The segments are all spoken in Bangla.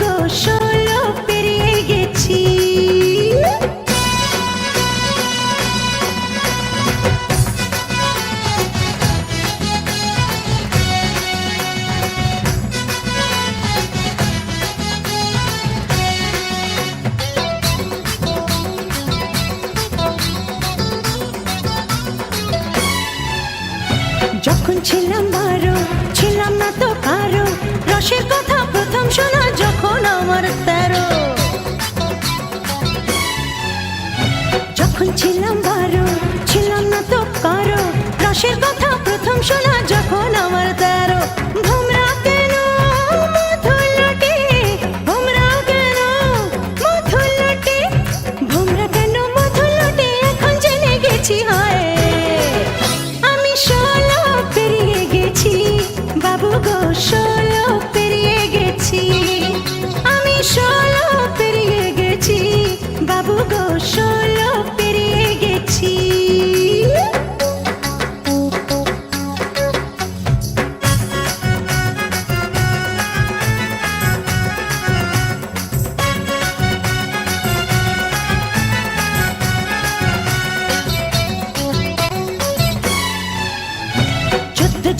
গো 16 পেরিয়ে গেছি। যখন ছিলাম 12 ছিলাম না তো কারো, রসের কথা প্রথম শোনা যখন আমার 13। যখন ছিলাম 12 ছিলাম না তো কারো, রসের কথা প্রথম শোনা যখন আমার 13। ভোমরা কেন মধুর লটে, ভোমরা কেন মধুর লটে, ভোমরা কেন মধুর লটে, এখন জেনে গেছি হয় আমি 16 পেরিয়ে গেছি। বাবু গো 16 পেরিয়ে গেছি, আমি 16 পেরিয়ে গেছি। বাবু গো 16 পেরিয়ে গেছি।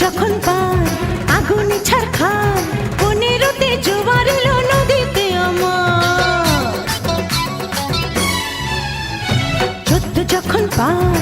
যখন পার আগুনে ছারখার, 15তে জোয়ার এলো নদীতে আমার। 14 যখন পার